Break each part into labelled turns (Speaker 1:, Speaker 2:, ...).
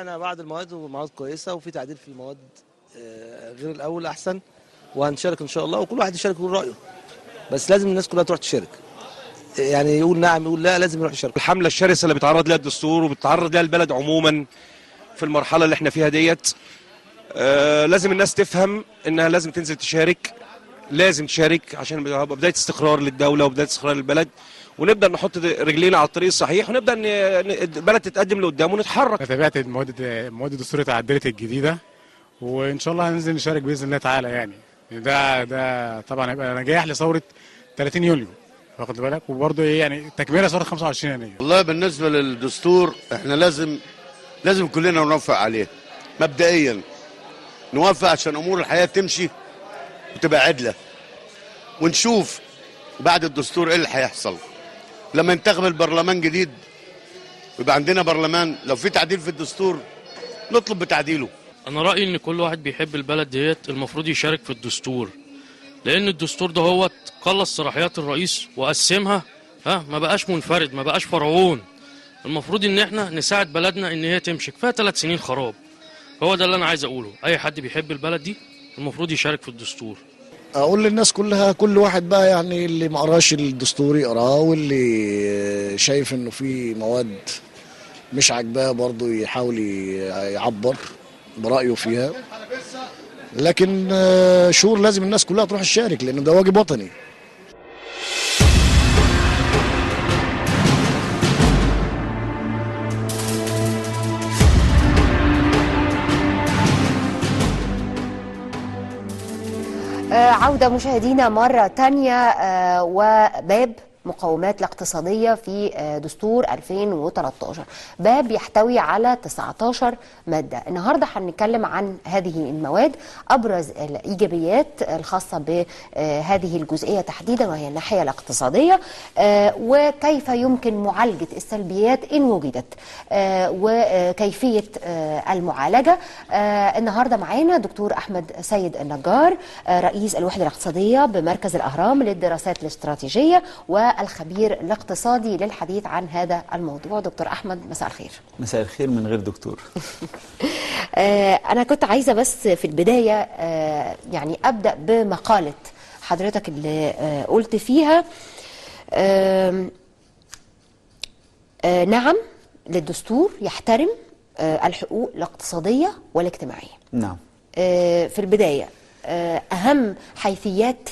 Speaker 1: سمعنا بعض المواد ومواد كويسه، وفي تعديل في المواد غير الاول احسن، وهنشارك ان شاء الله، وكل واحد يشارك ويقول رايه، بس لازم الناس كلها تروح تشارك، يعني يقول نعم يقول لا، لازم يروح يشارك.
Speaker 2: الحمله الشرسه اللي بيتعرض لها الدستور وبتتعرض لها البلد عموما في المرحله اللي احنا فيها ديت، لازم الناس تفهم انها لازم تنزل تشارك، لازم تشارك عشان يبقى بدايه استقرار للدوله وبدايه استقرار للبلد، ونبدا نحط رجلينا على الطريق الصحيح، ونبدا البلد تتقدم لقدام ونتحرك.
Speaker 3: انا تابعت المواد الدستوريه اتعدلت الجديده، وان شاء الله هننزل نشارك باذن الله تعالى. يعني ده طبعا هيبقى نجاح لثوره 30 يوليو، واخد بالك، وبرضه ايه يعني تكمله ثوره 25 يناير.
Speaker 4: والله بالنسبه للدستور احنا لازم كلنا نوافق عليه مبدئيا، نوافق عشان امور الحياه تمشي وتبقى عدله، ونشوف بعد الدستور ايه اللي هيحصل لما ينتخب البرلمان جديد، ويبقى عندنا برلمان. لو في تعديل في الدستور نطلب بتعديله.
Speaker 5: انا رايي ان كل واحد بيحب البلد ديت المفروض يشارك في الدستور، لان الدستور ده هو قلص صلاحيات الرئيس وقسمها، ما بقاش منفرد، ما بقاش فرعون. المفروض ان احنا نساعد بلدنا ان هي تمشي، كفايه 3 سنين خراب. هو ده اللي انا عايز اقوله، اي حد بيحب البلد دي المفروض يشارك في الدستور.
Speaker 6: اقول للناس كلها، كل واحد بقى يعني اللي ما قراش الدستور يقراه، واللي شايف انه في مواد مش عاجباه برضه يحاول يعبر برايه فيها، لكن شور لازم الناس كلها تروح تشارك لانه ده واجب وطني.
Speaker 7: عودة مشاهدينا مرة تانية، وباب مقومات الاقتصادية في دستور 2013، باب يحتوي على 19 مادة. النهاردة هنتكلم عن هذه المواد، أبرز الإيجابيات الخاصة بهذه الجزئية تحديدا وهي الناحية الاقتصادية، وكيف يمكن معالجة السلبيات إن وجدت، وكيفية المعالجة. النهاردة معانا دكتور أحمد سيد النجار، رئيس الوحدة الاقتصادية بمركز الأهرام للدراسات الاستراتيجية والخبير الاقتصادي للحديث عن هذا الموضوع. دكتور أحمد، مساء الخير.
Speaker 8: مساء الخير من غير دكتور.
Speaker 7: أنا كنت عايزة بس في البداية يعني أبدأ بمقالة حضرتك اللي قلت فيها نعم للدستور يحترم الحقوق الاقتصادية والاجتماعية.
Speaker 8: نعم.
Speaker 7: في البداية أهم حيثيات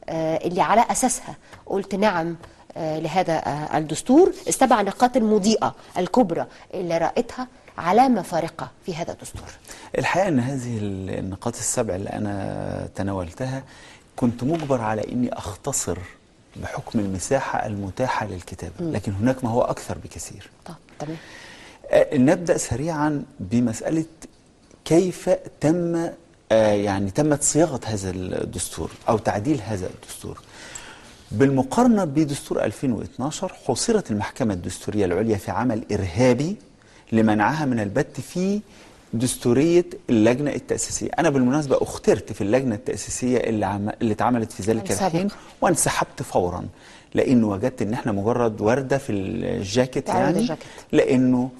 Speaker 7: اللي على أساسها قلت نعم لهذا الدستور، السبع نقاط المضيئة الكبرى اللي رأيتها علامة فارقة في هذا الدستور.
Speaker 8: الحقيقة أن هذه النقاط السبع اللي أنا تناولتها كنت مجبر على أني أختصر بحكم المساحة المتاحة للكتابة، لكن هناك ما هو أكثر بكثير.
Speaker 7: طب تمام.
Speaker 8: نبدأ سريعا بمسألة كيف تمت صياغة هذا الدستور أو تعديل هذا الدستور. بالمقارنة بدستور 2012 حصرت المحكمة الدستورية العليا في عمل إرهابي لمنعها من البت في دستورية اللجنة التأسيسية. أنا بالمناسبة اخترت في اللجنة التأسيسية اللي اتعملت في ذلك الحين، وانسحبت فورا لأنه وجدت أن احنا مجرد وردة في الجاكيت، يعني لأنه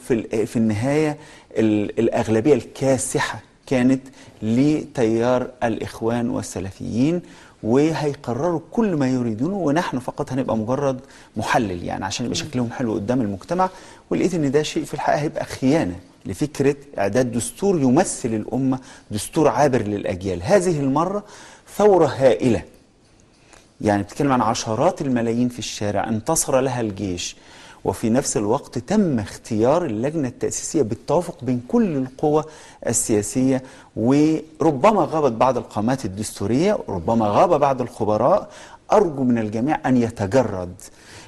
Speaker 8: في النهاية الأغلبية الكاسحة كانت لتيار الإخوان والسلفيين، وهيقرروا كل ما يريدونه، ونحن فقط هنبقى مجرد محلل يعني عشان يبقى شكلهم حلو قدام المجتمع. ولقيت ان ده شيء في الحقيقه هيبقى خيانه لفكره اعداد دستور يمثل الامه، دستور عابر للاجيال. هذه المره ثوره هائله، يعني بتتكلم عن عشرات الملايين في الشارع، انتصر لها الجيش، وفي نفس الوقت تم اختيار اللجنة التأسيسية بالتوافق بين كل القوى السياسية، وربما غابت بعض القامات الدستورية، ربما غاب بعض الخبراء. أرجو من الجميع أن يتجرد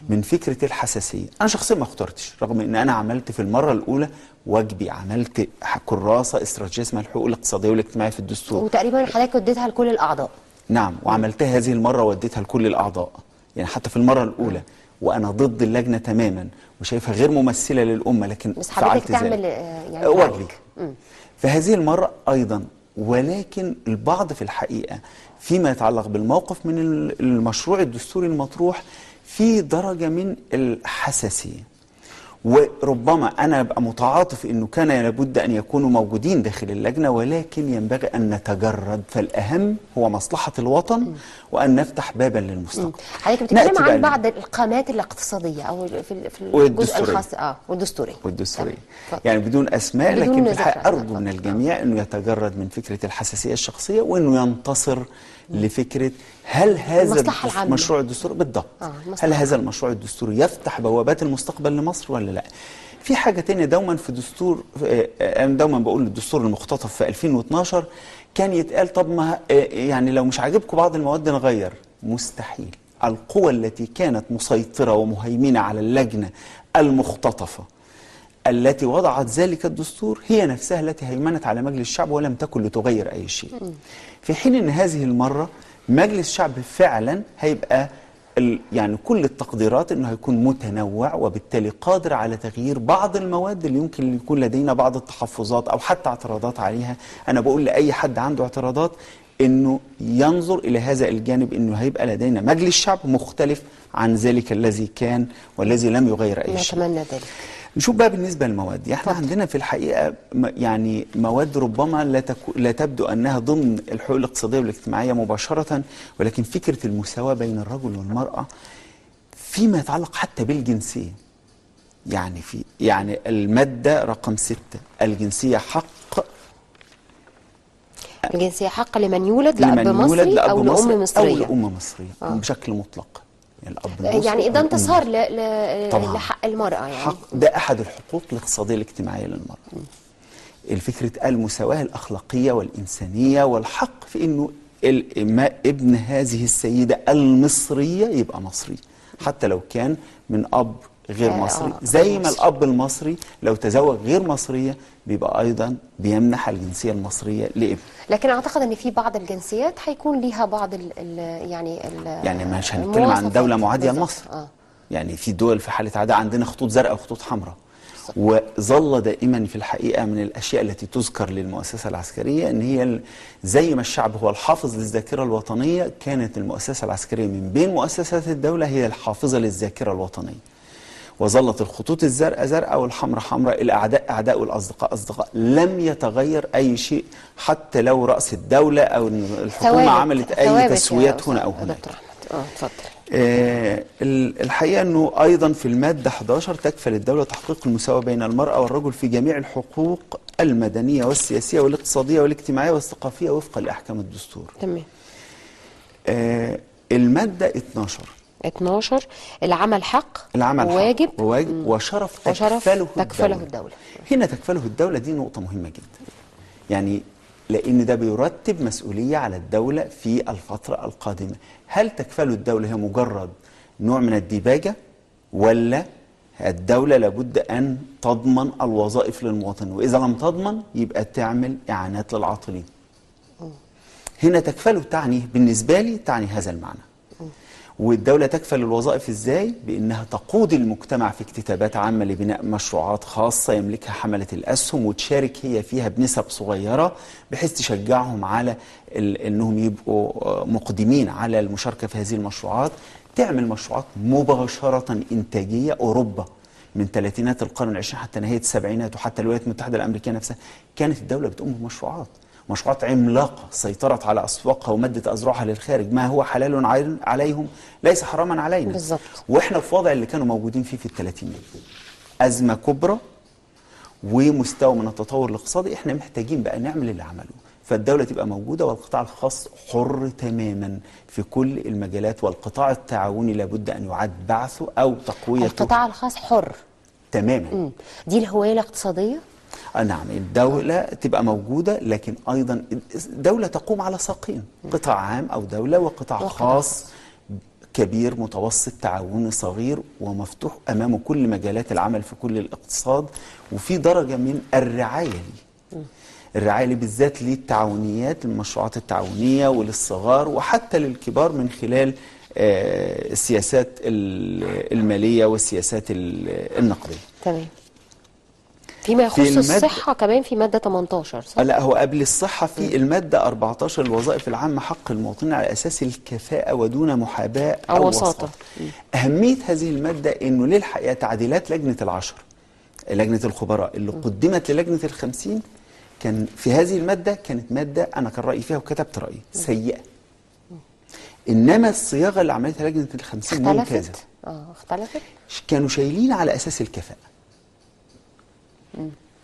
Speaker 8: من فكرة الحساسية. أنا شخصيا ما اخترتش، رغم أن أنا عملت في المرة الأولى واجبي، عملت كراسة استراتيجية اسمها الحقوق الاقتصادية والاجتماعية في الدستور،
Speaker 7: وتقريبا حضرتك اديتها لكل الأعضاء.
Speaker 8: نعم، وعملتها هذه المرة واديتها لكل الأعضاء، يعني حتى في المرة الأولى وأنا ضد اللجنة تماما وشايفها غير ممثلة للأمة، لكن
Speaker 7: بس حضرتك تعمل
Speaker 8: يعني واجبي. فهذه المرة أيضا، ولكن البعض في الحقيقة فيما يتعلق بالموقف من المشروع الدستوري المطروح في درجة من الحساسية، وربما أنا أبقى متعاطف أنه كان لابد أن يكونوا موجودين داخل اللجنة، ولكن ينبغي أن نتجرد، فالأهم هو مصلحة الوطن وأن نفتح بابا للمستقبل.
Speaker 7: حضرتك بتتكلم عن بعض القامات الاقتصادية أو في الجزء الخاص والدستورية.
Speaker 8: يعني بدون أسماء،
Speaker 7: بدون
Speaker 8: لكن في الحقيقة
Speaker 7: ذكر.
Speaker 8: أرجو من الجميع أنه يتجرد من فكرة الحساسية الشخصية، وأنه ينتصر لفكرة هل هذا
Speaker 7: المصلحة العامة.
Speaker 8: المشروع الدستوري بالضبط هل هذا المشروع الدستوري يفتح بوابات المستقبل لمصر ولا لا؟ في حاجة تانية دوما في دستور، أنا دوما بقول الدستور المختطف في 2012 كان يتقال طب ما يعني لو مش عاجبكم بعض المواد نغير. مستحيل. القوى التي كانت مسيطرة ومهيمنة على اللجنة المختطفة التي وضعت ذلك الدستور هي نفسها التي هيمنت على مجلس الشعب ولم تكن لتغير أي شيء. في حين أن هذه المرة مجلس الشعب فعلا هيبقى يعني كل التقديرات أنه هيكون متنوع، وبالتالي قادر على تغيير بعض المواد اللي يمكن يكون لدينا بعض التحفظات أو حتى اعتراضات عليها. أنا بقول لأي حد عنده اعتراضات أنه ينظر إلى هذا الجانب، أنه هيبقى لدينا مجلس شعب مختلف عن ذلك الذي كان والذي لم يغير أي شيء.
Speaker 7: نتمنى ذلك.
Speaker 8: نشوف بقى بالنسبة للمواد، احنا عندنا في الحقيقة يعني مواد ربما لا تبدو أنها ضمن الحقوق الاقتصادية والاجتماعية مباشرة، ولكن فكرة المساواة بين الرجل والمرأة فيما يتعلق حتى بالجنسية. يعني المادة رقم 6 الجنسية حق
Speaker 7: لمن يولد لأب مصري أو لأم مصرية
Speaker 8: أو لأم مصرية بشكل مطلق.
Speaker 7: يعني ده انتصار لحق المرأة. يعني
Speaker 8: ده أحد الحقوق الاقتصادية الاجتماعية للمرأة. الفكرة المساواة الأخلاقية والإنسانية والحق في أنه ابن هذه السيدة المصرية يبقى مصري حتى لو كان من أب غير مصري، زي ما الأب المصري لو تزوج غير مصرية بيبقى أيضا بيمنح الجنسية المصرية لابنه.
Speaker 7: لكن أعتقد أن في بعض الجنسيات هيكون ليها بعض
Speaker 8: يعني مش هنتكلم عن دولة معادية لمصر. يعني في دول في حالة عادة عندنا خطوط زرقاء وخطوط حمراء، وظل دائما في الحقيقة من الأشياء التي تذكر للمؤسسة العسكرية أن هي زي ما الشعب هو الحافظ للذاكرة الوطنية، كانت المؤسسة العسكرية من بين مؤسسات الدولة هي الحافظة للذاكرة الوطنية. وظلت الخطوط الزرقاء زرقاء والحمراء حمراء، الأعداء أعداء والأصدقاء أصدقاء، لم يتغير أي شيء حتى لو رأس الدولة أو الحكومة عملت أي تسويات هنا أو هناك. الحقيقة أنه أيضا في المادة 11 تكفل الدولة تحقيق المساواة بين المرأة والرجل في جميع الحقوق المدنية والسياسية والاقتصادية والاجتماعية والثقافية وفقا لأحكام الدستور.
Speaker 7: تمام.
Speaker 8: المادة 12
Speaker 7: العمل حق
Speaker 8: وواجب وشرف تكفله الدولة. هنا تكفله الدولة دي نقطة مهمة جدا، يعني لأن ده بيرتب مسؤولية على الدولة في الفترة القادمة. هل تكفله الدولة هي مجرد نوع من الديباجة، ولا الدولة لابد أن تضمن الوظائف للمواطن، وإذا لم تضمن يبقى تعمل إعانات للعاطلين؟ هنا تكفله تعني بالنسبة لي تعني هذا المعنى. والدولة تكفل الوظائف ازاي؟ بانها تقود المجتمع في اكتتابات عامة لبناء مشروعات خاصة يملكها حملة الاسهم، وتشارك هي فيها بنسب صغيرة بحيث تشجعهم على انهم يبقوا مقدمين على المشاركة في هذه المشروعات. تعمل مشروعات مباشرة انتاجية. اوروبا من ثلاثينات القرن العشرين حتى نهاية السبعينات وحتى الولايات المتحدة الامريكية نفسها كانت الدولة بتقوم بمشروعات عملاقة سيطرت على أسواقها ومدت أذرعها للخارج. ما هو حلال عليهم ليس حراما علينا.
Speaker 7: بالزبط.
Speaker 8: وإحنا في وضع اللي كانوا موجودين فيه في الثلاثينات، أزمة كبرى ومستوى من التطور الاقتصادي. إحنا محتاجين بقى نعمل اللي عملوه، فالدولة تبقى موجودة والقطاع الخاص حر تماما في كل المجالات، والقطاع التعاوني لابد أن يعاد بعثه أو تقويته.
Speaker 7: القطاع الخاص حر
Speaker 8: تماما.
Speaker 7: دي الهوية الاقتصادية؟
Speaker 8: نعم، الدولة تبقى موجودة، لكن أيضا دولة تقوم على ساقين، قطاع عام أو دولة وقطاع خاص كبير متوسط تعاوني صغير ومفتوح أمامه كل مجالات العمل في كل الاقتصاد، وفي درجة من الرعاية ليه. الرعاية ليه بالذات للتعاونيات، المشروعات التعاونية وللصغار وحتى للكبار من خلال السياسات المالية والسياسات النقدية.
Speaker 7: تمام. فيما يخص الصحة كمان في مادة 18 صح؟
Speaker 8: لا، هو قبل الصحة في المادة 14 الوظائف العامة حق المواطنين على أساس الكفاءة ودون محاباة أو وساطة. أهمية هذه المادة أنه للحقيقة تعديلات لجنة العشر لجنة الخبراء اللي قدمت للجنة ال50 كان في هذه المادة كانت مادة أنا كان رأيي فيها وكتبت رأيي سيئة. إنما الصياغة اللي عملتها لجنة ال50 ممتازة.
Speaker 7: اختلفت؟
Speaker 8: كانوا شايلين على أساس الكفاءة.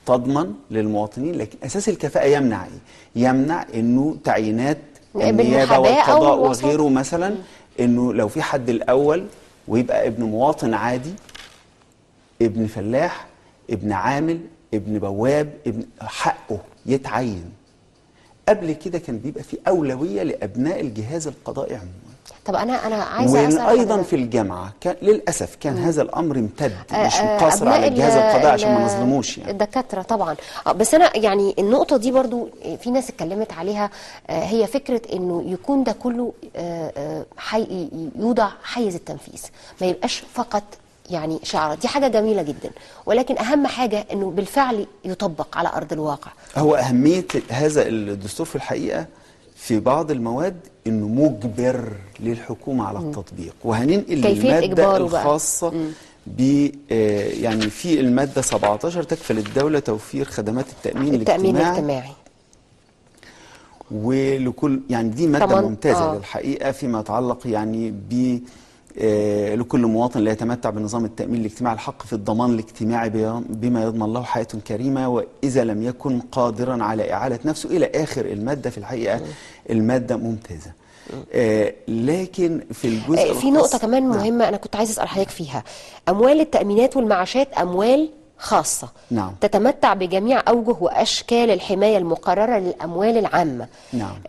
Speaker 8: تضمن للمواطنين، لكن أساس الكفاءة يمنع إيه؟ يمنع إنه تعيينات النيابة والقضاء وغيره مثلا، إنه لو في حد الأول ويبقى ابن مواطن عادي، ابن فلاح، ابن عامل، ابن بواب، ابن حقه يتعين. قبل كده كان بيبقى في أولوية لأبناء الجهاز القضائي عموما.
Speaker 7: طب أنا عايزة أسأل
Speaker 8: وأيضا في الجامعة كان للأسف كان هذا الأمر امتد، مش مقتصر على الجهاز القضائي عشان ما نظلموش يعني.
Speaker 7: الدكاترة طبعا. بس أنا يعني النقطة دي برضو في ناس اتكلمت عليها، هي فكرة إنه يكون ده كله يوضع حيز التنفيذ، ما يبقاش فقط يعني شعارات. دي حاجة جميلة جدا، ولكن أهم حاجة إنه بالفعل يطبق على أرض الواقع.
Speaker 8: هو أهمية هذا الدستور في الحقيقة في بعض المواد إنه مجبر للحكومة على التطبيق، وهننقل للمادة الخاصة يعني في المادة 17 تكفل الدولة توفير خدمات التأمين الاجتماعي ولكل، يعني دي مادة ممتازة للحقيقة فيما يتعلق يعني ب لكل مواطن لا يتمتع بنظام التأمين الاجتماعي الحق في الضمان الاجتماعي بما يضمن له حياة كريمة وإذا لم يكن قادرا على إعالة نفسه إلى آخر المادة. في الحقيقة المادة ممتازة. لكن في الجزء
Speaker 7: في نقطة كمان مهمة أنا كنت عايز أسأل حضرتك فيها. أموال التأمينات والمعاشات أموال خاصة تتمتع بجميع أوجه وأشكال الحماية المقررة للأموال العامة.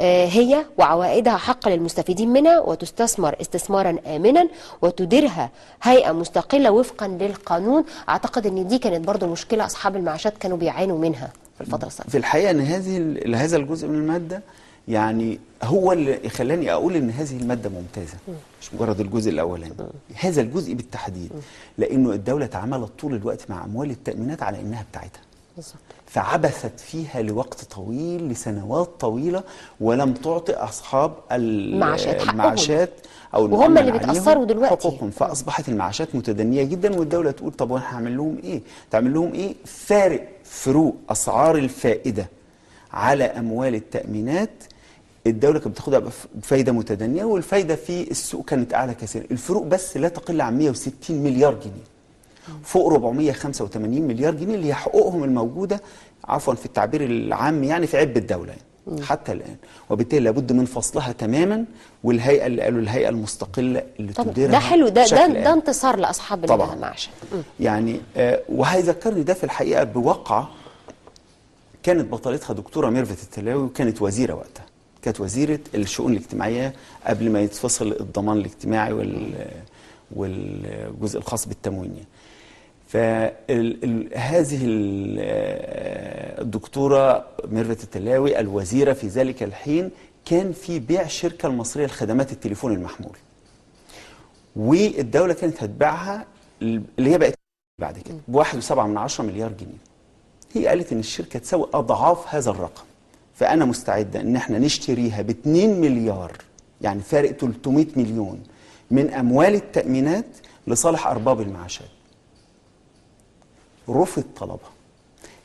Speaker 7: هي وعوائدها حق للمستفيدين منها، وتستثمر استثمارا آمنا، وتديرها هيئة مستقلة وفقا للقانون. أعتقد أن دي كانت برضو مشكلة أصحاب المعاشات كانوا بيعانوا منها في الفترة السابقة.
Speaker 8: في الحقيقة أن هذا الجزء من المادة يعني هو اللي خلاني أقول أن هذه المادة ممتازة، مش مجرد الجزء الأولاني، هذا الجزء بالتحديد، لأنه الدولة تعاملت طول الوقت مع أموال التأمينات على أنها بتاعتها، فعبثت فيها لوقت طويل لسنوات طويلة ولم تعطي أصحاب المعاشات أو
Speaker 7: وهم اللي بيتأثروا دلوقتي
Speaker 8: حقوقهم، فأصبحت المعاشات متدنية جدا، والدولة تقول طب وأنا هعمل لهم إيه؟ تعمل لهم إيه؟ فروق أسعار الفائدة على أموال التأمينات الدولة كانت بتاخدها بفايدة متدنية، والفايدة في السوق كانت أعلى كثيرا. الفروق بس لا تقل عن 160 مليار جنيه فوق 485 مليار جنيه اللي هي حقوقهم الموجودة عفوا في التعبير العام يعني في عبء الدولة يعني حتى الآن، وبالتالي لابد من فصلها تماما، والهيئة اللي قالوا الهيئة المستقلة اللي تديرها
Speaker 7: ده حلو، ده انتصار لأصحاب المعاشات
Speaker 8: يعني. وهيذكرني ده في الحقيقة بواقعة كانت بطلتها دكتورة ميرفت التلاوي، وكانت وزيرة وقتها، كانت وزيرة الشؤون الاجتماعية قبل ما يتفصل الضمان الاجتماعي والجزء الخاص بالتموين. فهذه الدكتورة ميرفت التلاوي الوزيرة في ذلك الحين كان في بيع الشركة المصرية لخدمات التليفون المحمول، والدولة كانت هتبيعها اللي هي بقت بعد كده ب1.7 مليار جنيه. هي قالت ان الشركة تساوي اضعاف هذا الرقم، فأنا مستعدة إن احنا نشتريها ب2 مليار، يعني فارق 300 مليون من أموال التأمينات لصالح أرباب المعاشات. رفض طلبها.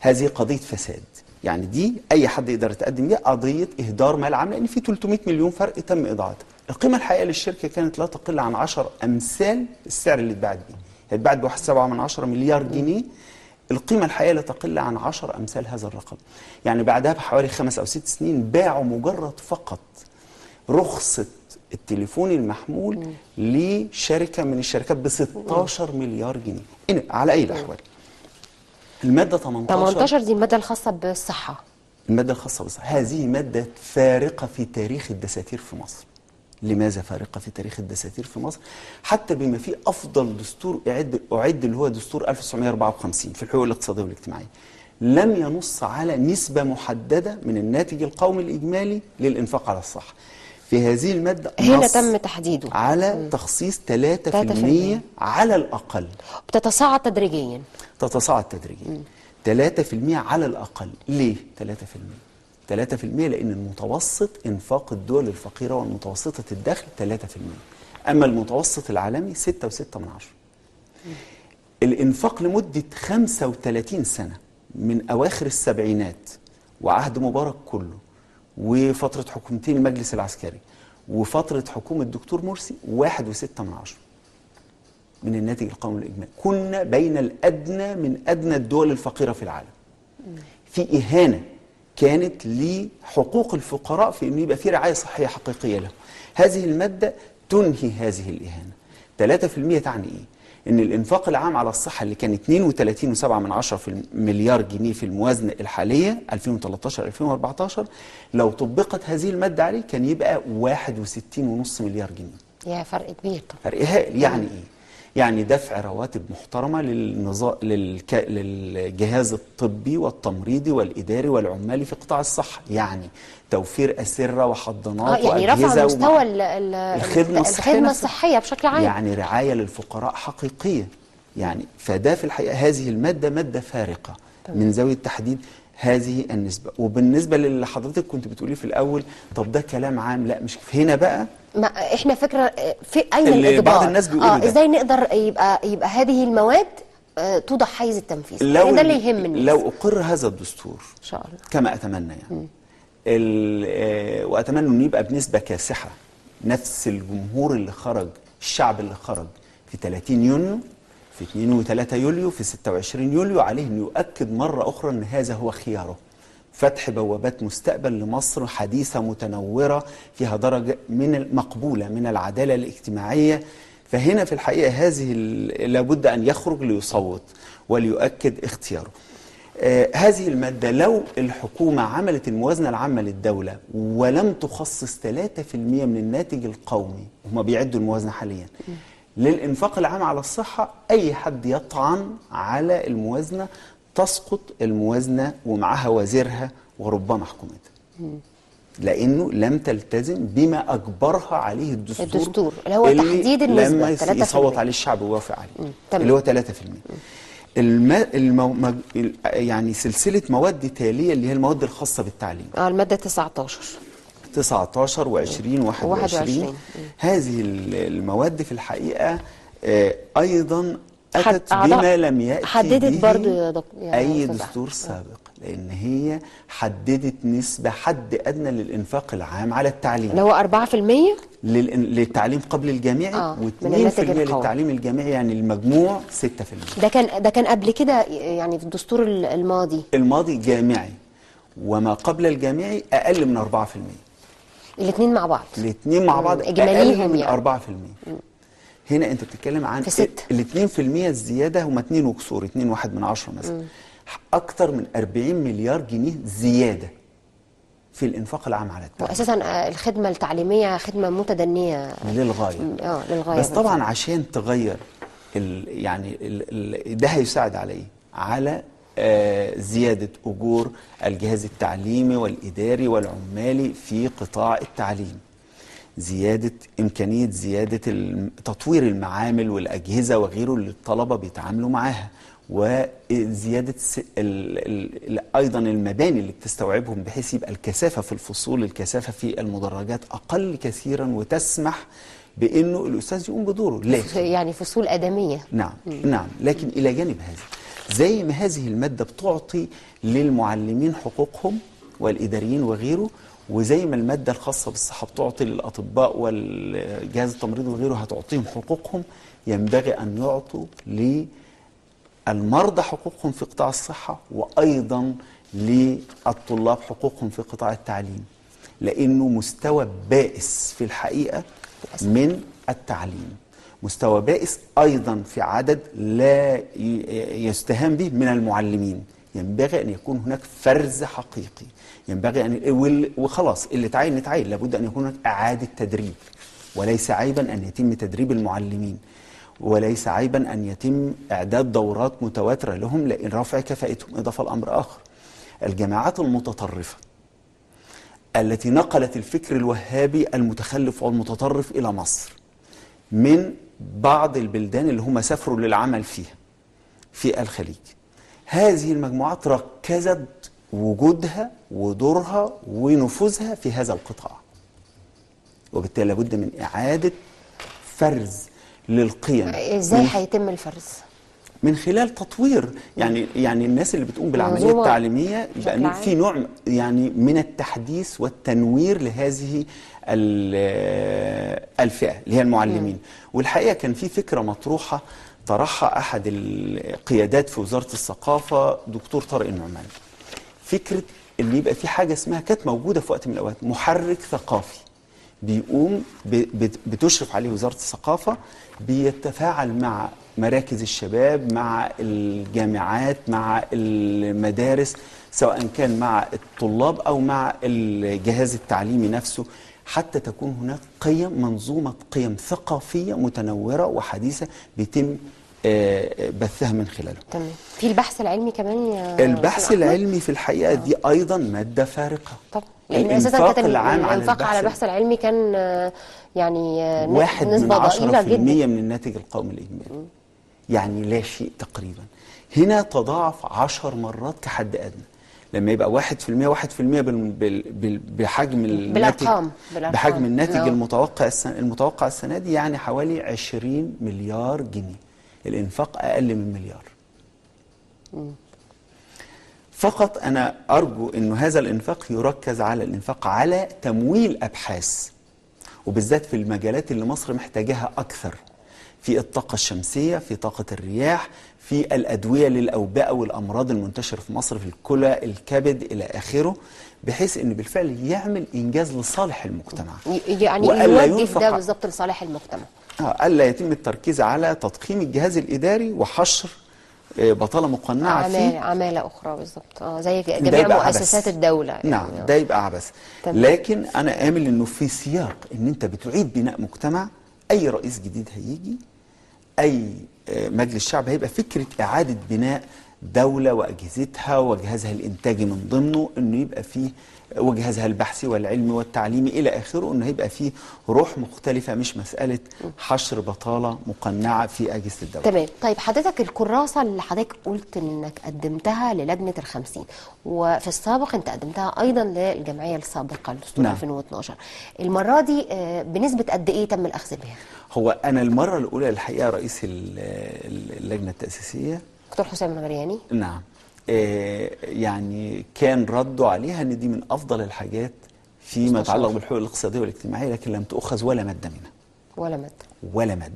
Speaker 8: هذه قضية فساد، يعني دي أي حد يقدر يتقدم بيها قضية إهدار مال عام، لأن في 300 مليون فرق تم إضاعتها. القيمة الحقيقية للشركة كانت لا تقل عن 10 أمثال السعر اللي اتباعت بيه، هي اتباعت ب1.7 مليار جنيه. القيمة الحقيقية لا تقل عن 10 أمثال هذا الرقم. يعني بعدها بحوالي 5 أو 6 سنين باعوا مجرد فقط رخصة التليفون المحمول لشركة من الشركات ب16 مليار جنيه. على أي الأحوال المادة
Speaker 7: 18 دي المادة الخاصة بالصحة.
Speaker 8: المادة الخاصة بالصحة هذه مادة فارقة في تاريخ الدساتير في مصر. لماذا فارقة في تاريخ الدساتير في مصر؟ حتى بما فيه أفضل دستور أعد اللي هو دستور 1954 في الحقوق الاقتصادية والاجتماعية، لم ينص على نسبة محددة من الناتج القومي الإجمالي للإنفاق على الصحة. في هذه المادة
Speaker 7: هنا تم تحديده
Speaker 8: على تخصيص 3% على الأقل.
Speaker 7: بتتصاعد تدريجيا.
Speaker 8: تتصاعد تدريجيا 3% على الأقل. ليه 3%؟ 3% لأن المتوسط إنفاق الدول الفقيرة والمتوسطة الدخل 3%، أما المتوسط العالمي 6.6. الإنفاق لمدة 35 سنة من أواخر السبعينات وعهد مبارك كله وفترة حكومتين المجلس العسكري وفترة حكومة الدكتور مرسي 1.6 من الناتج القومي الإجمالي. كنا بين الأدنى من أدنى الدول الفقيرة في العالم. في إهانة كانت لحقوق الفقراء في أن يبقى في رعاية صحية حقيقية لهم. هذه المادة تنهي هذه الإهانة. 3% تعني إيه؟ إن الإنفاق العام على الصحة اللي كان 32.7 مليار جنيه في الموازنة الحالية 2013-2014 لو طبقت هذه المادة عليه كان يبقى 61.5 مليار جنيه.
Speaker 7: يا فرق كبير طبعا.
Speaker 8: فرق هائل. يعني إيه؟ يعني دفع رواتب محترمة للجهاز الطبي والتمريضي والإداري والعمالي في قطاع الصحة، يعني توفير أسرة وحضانات
Speaker 7: يعني
Speaker 8: وأجهزة
Speaker 7: رفع مستوى
Speaker 8: الخدمة
Speaker 7: الصحية بشكل عام،
Speaker 8: يعني رعاية للفقراء حقيقية. يعني فده في الحقيقة هذه المادة مادة فارقة من زاوية تحديد هذه النسبة. وبالنسبة للي حضرتك كنت بتقوليه في الأول، طب ده كلام عام، لا مش هنا بقى.
Speaker 7: ما احنا فكرة في أين
Speaker 8: اللي
Speaker 7: الإجبار؟
Speaker 8: بعض الناس بيقولوا ده.
Speaker 7: ازاي نقدر يبقى هذه المواد توضع حيز التنفيذ؟ يعني ده اللي يهم الناس.
Speaker 8: لو أقر هذا الدستور
Speaker 7: إن شاء الله
Speaker 8: كما أتمنى يعني وأتمنى أنه يبقى بنسبة كاسحة نفس الجمهور اللي خرج، الشعب اللي خرج في 30 يونيو، في 2 و3 يوليو، في 26 يوليو، عليه أن يؤكد مرة أخرى أن هذا هو خياره. فتح بوابات مستقبل لمصر حديثة متنورة فيها درجة من مقبولة من العدالة الاجتماعية. فهنا في الحقيقة هذه لابد أن يخرج ليصوت وليؤكد اختياره. هذه المادة لو الحكومة عملت الموازنة العامة للدولة ولم تخصص 3% من الناتج القومي، هم بيعدوا الموازنة حاليا، للإنفاق العام على الصحة، أي حد يطعن على الموازنة تسقط الموازنة ومعها وزيرها وربما حكومتها، لأنه لم تلتزم بما أجبرها عليه الدستور
Speaker 7: اللي هو تحديد النسبة
Speaker 8: لما يصوت عليه الشعب ويوافق عليه، اللي هو 3%. يعني سلسلة مواد تالية اللي هي المواد الخاصة بالتعليم،
Speaker 7: المادة 19
Speaker 8: و20 و21. هذه المواد في الحقيقة أيضا أتت بما لم يأتي
Speaker 7: حددت
Speaker 8: به
Speaker 7: برضو يا دكتور
Speaker 8: أي دستور سابق، لأن هي حددت نسبة حد أدنى للإنفاق العام على التعليم
Speaker 7: اللي هو 4%
Speaker 8: للتعليم قبل الجامعي، و2% للتعليم الجامعي، يعني المجموع 6%.
Speaker 7: ده كان قبل كده يعني في الدستور الماضي
Speaker 8: جامعي، وما قبل الجامعي أقل من 4%.
Speaker 7: الاثنين مع بعض
Speaker 8: أقل من 4%. هنا انت بتتكلم عن ال 2% الزياده هم 2 وكسور، 2.1 مثلا، اكثر من 40 مليار جنيه زياده في الانفاق العام على التعليم.
Speaker 7: واساسا الخدمه التعليميه خدمه متدنيه
Speaker 8: للغايه.
Speaker 7: للغايه.
Speaker 8: بس طبعا عشان تغير ده هيساعد على ايه؟ على زياده اجور الجهاز التعليمي والاداري والعمالي في قطاع التعليم، إمكانية زيادة تطوير المعامل والأجهزة وغيره اللي الطلبة بيتعاملوا معاها، وزيادة أيضا المباني اللي بتستوعبهم بحيث يبقى الكثافة في الفصول، الكثافة في المدرجات أقل كثيرا، وتسمح بأنه الأستاذ يقوم بدوره.
Speaker 7: يعني فصول آدمية.
Speaker 8: نعم. لكن إلى جانب هذا، زي ما هذه المادة بتعطي للمعلمين حقوقهم والإداريين وغيره، وزي ما المادة الخاصة بالصحة بتعطي للأطباء والجهاز التمريضي وغيره هتعطيهم حقوقهم، ينبغي أن يعطوا للمرضى حقوقهم في قطاع الصحة، وأيضا للطلاب حقوقهم في قطاع التعليم، لأنه مستوى بائس في الحقيقة من التعليم، مستوى بائس أيضا في عدد لا يستهان به من المعلمين. ينبغي أن يكون هناك فرز حقيقي، ينبغي أن وخلاص اللي تعين نتعين، لابد أن يكون هناك إعادة تدريب، وليس عيبا أن يتم تدريب المعلمين، وليس عيبا أن يتم إعداد دورات متواترة لهم لرفع كفاءتهم. إضافة الأمر آخر، الجماعات المتطرفة التي نقلت الفكر الوهابي المتخلف والمتطرف إلى مصر من بعض البلدان اللي هم سافروا للعمل فيها في الخليج، هذه المجموعات ركزت وجودها ودورها ونفوذها في هذا القطاع، وبالتالي لابد من إعادة فرز للقيم.
Speaker 7: إزاي هيتم الفرز؟
Speaker 8: من خلال تطوير يعني الناس اللي بتقوم بالعمليه
Speaker 7: منظومة
Speaker 8: التعليميه
Speaker 7: بشكل
Speaker 8: يبقى
Speaker 7: عام.
Speaker 8: في نوع يعني من التحديث والتنوير لهذه الفئه اللي هي المعلمين. والحقيقه كان في فكره مطروحه طرحها احد القيادات في وزاره الثقافه دكتور طارق النعمان، فكره اللي يبقى في حاجه اسمها، كانت موجوده في وقت من الاوقات، محرك ثقافي بيقوم بتشرف عليه وزاره الثقافه، بيتفاعل مع مراكز الشباب، مع الجامعات، مع المدارس، سواء كان مع الطلاب او مع الجهاز التعليمي نفسه، حتى تكون هناك منظومه قيم ثقافيه متنوره وحديثه بيتم بثها من خلاله.
Speaker 7: تمام. في البحث العلمي كمان يا
Speaker 8: البحث
Speaker 7: أستاذ أحمد؟
Speaker 8: العلمي في الحقيقه دي ايضا ماده فارقه.
Speaker 7: طب لان اساسا
Speaker 8: الإنفاق
Speaker 7: كانت
Speaker 8: العام على
Speaker 7: الانفاق على البحث العلمي كان يعني
Speaker 8: 1 من
Speaker 7: نسبه
Speaker 8: 10%
Speaker 7: ضئيله جدا.
Speaker 8: من الناتج القومي الإجمالي، يعني لا شيء تقريبا. هنا تضاعف 10 مرات كحد أدنى. لما يبقى 1% بحجم الناتج، بحجم الناتج المتوقع السنة دي، يعني حوالي 20 مليار جنيه. الإنفاق أقل من مليار. فقط أنا أرجو أن هذا الإنفاق يركز على الإنفاق على تمويل أبحاث، وبالذات في المجالات اللي مصر محتاجاها أكثر، في الطاقة الشمسية، في طاقة الرياح، في الأدوية للأوبئة والأمراض المنتشرة في مصر، في الكلى، الكبد إلى آخره، بحيث أنه بالفعل يعمل إنجاز لصالح المجتمع.
Speaker 7: يعني يوجه ده بالظبط لصالح المجتمع.
Speaker 8: ألا يتم التركيز على تضخيم الجهاز الإداري وحشر بطالة مقنعة فيه
Speaker 7: عمالة أخرى بالظبط، زي جميع مؤسسات الدولة يعني.
Speaker 8: نعم، ده يبقى عبث. لكن أنا آمل أنه في سياق أن أنت بتعيد بناء مجتمع، أي رئيس جديد هيجي، أي مجلس شعب، هيبقى فكرة إعادة بناء دولة وأجهزتها وجهازها الإنتاجي من ضمنه، أنه يبقى فيه وجهازها البحثي والعلمي والتعليمي إلى آخره، أنه هيبقى فيه روح مختلفة، مش مسألة حشر بطالة مقنعة في أجهزة الدولة.
Speaker 7: تمام. طيب حضرتك الكراسة اللي حضرتك قلت أنك قدمتها للجنة ال50، وفي السابق أنت قدمتها أيضا للجمعية السابقة لدستور
Speaker 8: نعم.
Speaker 7: 2012، المرة دي بنسبة قد إيه تم الأخذ بها؟
Speaker 8: هو أنا المرة الأولى الحقيقة رئيس اللجنة التأسيسية
Speaker 7: دكتور حسام الغرياني،
Speaker 8: نعم، يعني كان ردوا عليها ان دي من افضل الحاجات فيما يتعلق بالحقوق الاقتصاديه والاجتماعيه، لكن لم تؤخذ ولا ماده منها. ولا ماده.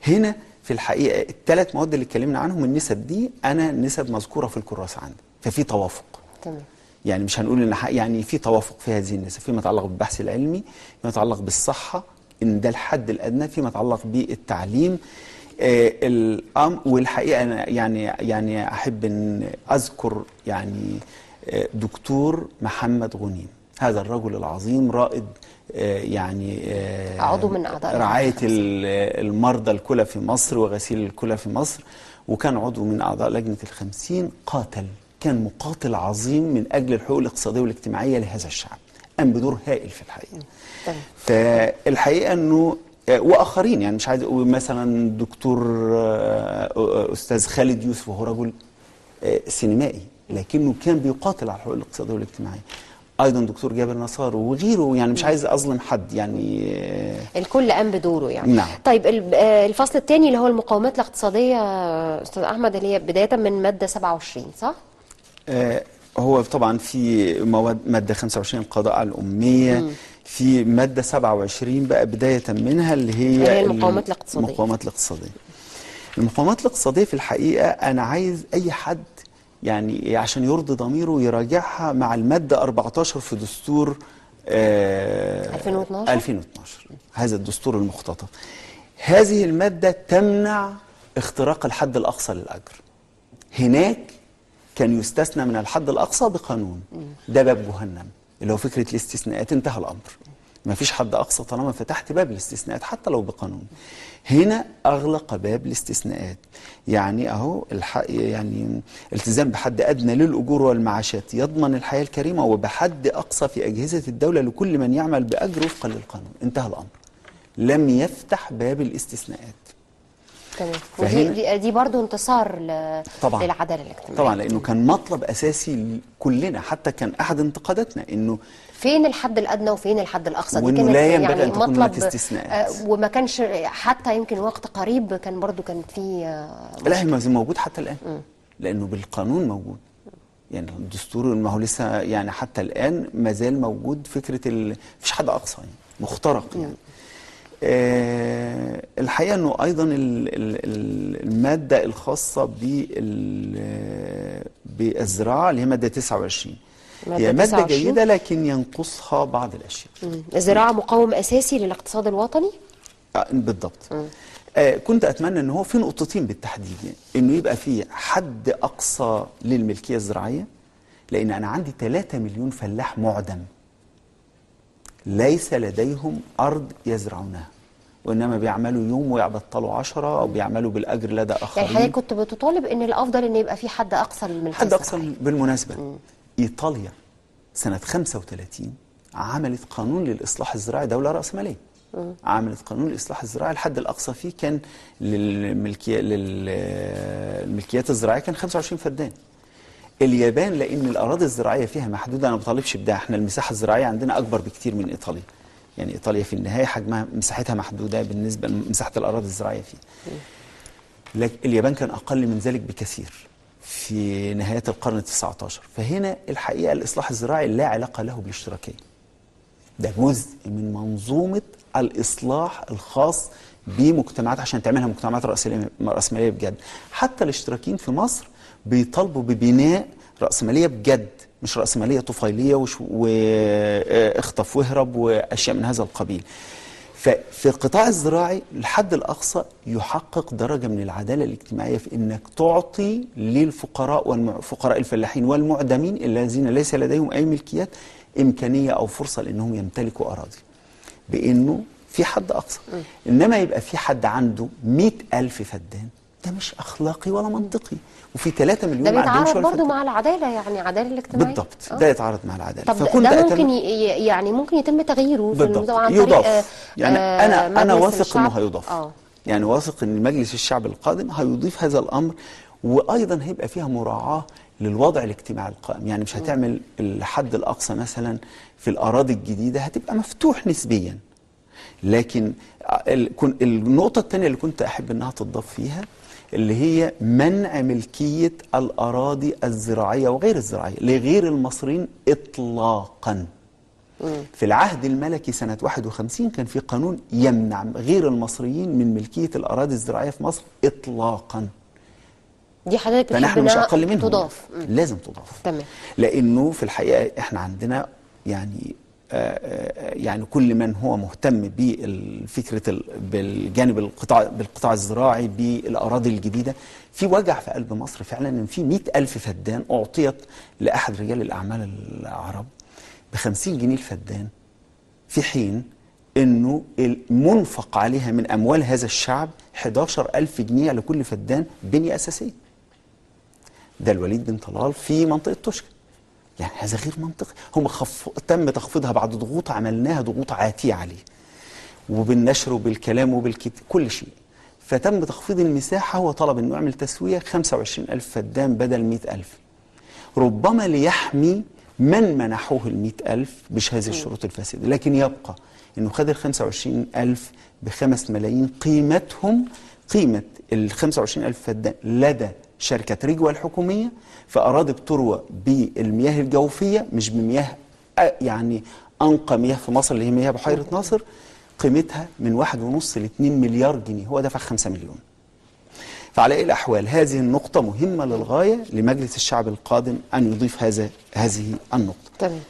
Speaker 8: هنا في الحقيقه الثلاث مواد اللي اتكلمنا عنهم النسب دي، انا نسب مذكوره في الكراسه عندي، ففي توافق.
Speaker 7: تمام.
Speaker 8: يعني مش هنقول ان يعني في توافق في هذه النسب، فيما يتعلق بالبحث العلمي، فيما يتعلق بالصحه ان ده الحد الادنى، فيما يتعلق بالتعليم. والحقيقه انا يعني احب ان اذكر يعني دكتور محمد غنيم، هذا الرجل العظيم، رائد يعني
Speaker 7: عضو من اعضاء
Speaker 8: رعايه المرضى الكلى في مصر وغسيل الكلى في مصر، وكان عضو من اعضاء لجنه ال50، كان مقاتل عظيم من اجل الحقوق الاقتصاديه والاجتماعيه لهذا الشعب، قام بدور هائل في الحقيقه. فالحقيقه انه واخرين، يعني مش عايز اقول مثلا دكتور استاذ خالد يوسف، وهو رجل سينمائي لكنه كان بيقاتل على الحقوق الاقتصاديه والاجتماعيه. ايضا دكتور جابر نصار وغيره، يعني مش عايز اظلم حد، يعني
Speaker 7: الكل قام بدوره يعني.
Speaker 8: نعم.
Speaker 7: طيب الفصل الثاني اللي هو المقاومات الاقتصاديه استاذ احمد، اللي هي بدايه من ماده 27 صح؟
Speaker 8: هو طبعا في ماده 25 القضاء على الاميه، في ماده 27 بقى بدايه منها اللي هي
Speaker 7: المقاومات الاقتصاديه.
Speaker 8: المقاومات الاقتصاديه في الحقيقه انا عايز اي حد يعني عشان يرضي ضميره يراجعها مع الماده 14 في دستور 2012 هذا الدستور المختطف. هذه الماده تمنع اختراق الحد الاقصى للاجر. هناك كان يستثنى من الحد الاقصى بقانون، ده باب جهنم اللي هو فكره الاستثناءات، انتهى الامر. ما فيش حد اقصى طالما فتحت باب الاستثناءات حتى لو بقانون. هنا اغلق باب الاستثناءات، يعني اهو يعني التزام بحد ادنى للاجور والمعاشات يضمن الحياه الكريمه، وبحد اقصى في اجهزه الدوله لكل من يعمل باجر وفقا للقانون، انتهى الامر. لم يفتح باب الاستثناءات.
Speaker 7: تمام. دي برضو انتصار للعداله الاجتماعيه.
Speaker 8: طبعا، لانه كان مطلب اساسي كلنا، حتى كان احد انتقاداتنا انه
Speaker 7: فين الحد الادنى وفين الحد الاقصى؟ دي
Speaker 8: وإنه
Speaker 7: كانت
Speaker 8: لا ينبغي
Speaker 7: يعني
Speaker 8: أن تكون هناك
Speaker 7: مطلب
Speaker 8: استثناءات.
Speaker 7: وما كانش حتى يمكن وقت قريب كان برضو كانت في
Speaker 8: لا، ما زال موجود حتى الآن. لأنه بالقانون موجود. يعني الدستور ما هو لسه يعني حتى الآن ما زال موجود فكرة مفيش حد أقصى يعني مخترق يعني. الحقيقة أنه أيضا المادة الخاصة بالزراعة اللي هي مادة 29 هي مادة
Speaker 7: 29.
Speaker 8: جيدة لكن ينقصها بعض الأشياء.
Speaker 7: الزراعة مقوم أساسي للاقتصاد الوطني؟
Speaker 8: بالضبط. كنت أتمنى أنه هو في نقطتين بالتحديد، يعني أنه يبقى في حد أقصى للملكية الزراعية، لأن أنا عندي 3 مليون فلاح معدم ليس لديهم أرض يزرعونها، وإنما بيعملوا يوم ويبطلوا 10 أو بيعملوا بالأجر لدى آخرين.
Speaker 7: يعني حضرتك كنت بتطالب أن الأفضل أن يبقى في حد أقصى للملكية
Speaker 8: حد
Speaker 7: الزراعية.
Speaker 8: أقصى. بالمناسبة إيطاليا سنة 35 عملت قانون للإصلاح الزراعي، دولة رأسمالية عملت قانون الإصلاح الزراعي الحد الأقصى فيه كان للملكيات الزراعية كان 25 فدان. اليابان لأن الأراضي الزراعية فيها محدودة، أنا ما بطالبش بده، احنا المساحة الزراعية عندنا أكبر بكتير من إيطاليا. يعني إيطاليا في النهاية حجمها مساحتها محدودة بالنسبة لمساحة الأراضي الزراعية فيها. لكن اليابان كان أقل من ذلك بكثير في نهاية القرن ال19. فهنا الحقيقة الإصلاح الزراعي لا علاقة له بالاشتراكية، ده جزء من منظومة الإصلاح الخاص بمجتمعات عشان تعملها مجتمعات رأسمالية بجد. حتى الاشتراكيين في مصر بيطالبوا ببناء رأسمالية بجد، مش رأسمالية طفيلية واخطف واهرب وأشياء من هذا القبيل. ففي القطاع الزراعي الحد الأقصى يحقق درجة من العدالة الاجتماعية في أنك تعطي للفقراء والفقراء الفلاحين والمعدمين الذين ليس لديهم أي ملكيات إمكانية أو فرصة لأنهم يمتلكوا أراضي، بأنه في حد أقصى. إنما يبقى في حد عنده 100,000 فدان، ده مش أخلاقي ولا منطقي. وفي 3 مليون
Speaker 7: ده
Speaker 8: ما عندهمش
Speaker 7: بيتعارض
Speaker 8: ولا
Speaker 7: برضه
Speaker 8: فدان.
Speaker 7: مع العدالة، يعني العدالة الاجتماعية.
Speaker 8: بالضبط. ده يتعارض مع العدالة.
Speaker 7: طب
Speaker 8: فكنت
Speaker 7: ده ممكن يعني ممكن يتم تغييره في
Speaker 8: بالضبط.
Speaker 7: عن
Speaker 8: يضاف.
Speaker 7: طريق
Speaker 8: يعني أنا
Speaker 7: مجلس
Speaker 8: واثق
Speaker 7: الشعب.
Speaker 8: إنه هيضاف. يعني واثق إن مجلس الشعب القادم هيضيف هذا الأمر، وأيضا هيبقى فيها مراعاة للوضع الاجتماعي القائم. يعني مش هتعمل الحد الأقصى مثلا في الأراضي الجديدة، هتبقى مفتوح نسبيا. لكن النقطة الثانية اللي كنت أحب أنها تضاف فيها اللي هي منع ملكية الأراضي الزراعية وغير الزراعية لغير المصريين إطلاقا. في العهد الملكي سنة 51 كان في قانون يمنع غير المصريين من ملكية الأراضي الزراعية في مصر إطلاقا.
Speaker 7: دي حضرتك بتحب
Speaker 8: فنحن مش
Speaker 7: انها
Speaker 8: أقل منهم،
Speaker 7: تضاف.
Speaker 8: لازم تضاف.
Speaker 7: تمام.
Speaker 8: لأنه في الحقيقة احنا عندنا يعني كل من هو مهتم بالفكرة بالجانب بالقطاع الزراعي بالأراضي الجديدة، في وجع في قلب مصر فعلا ان في 100,000 فدان أعطيت لأحد رجال الأعمال العرب ب50 جنيه الفدان، في حين انه المنفق عليها من أموال هذا الشعب 11,000 جنيه على كل فدان بنية أساسية. ده الوليد بن طلال في منطقة توشكا. يعني هذا غير منطقي. هم تم تخفيضها بعد ضغوط عملناها، ضغوط عاتية عليه وبالنشر وبالكلام كل شيء. فتم تخفيض المساحة. هو طلب انه يعمل تسوية 25,000 فدان بدل 100,000، ربما ليحمي من منحوه 100,000 بهذه الشروط الفاسدة. لكن يبقى انه خد 25,000 ب5 ملايين قيمتهم، قيمة 25,000 فدان لدى شركة رجوة الحكومية في أراضي بتروى بالمياه الجوفية، مش بمياه يعني أنقى مياه في مصر اللي هي مياه بحيرة ناصر، قيمتها من 1.5 ل 2 مليار جنيه. هو دفع 5 مليون. فعلى أي الأحوال هذه النقطة مهمة للغاية لمجلس الشعب القادم أن يضيف هذه النقطة.
Speaker 7: تمام.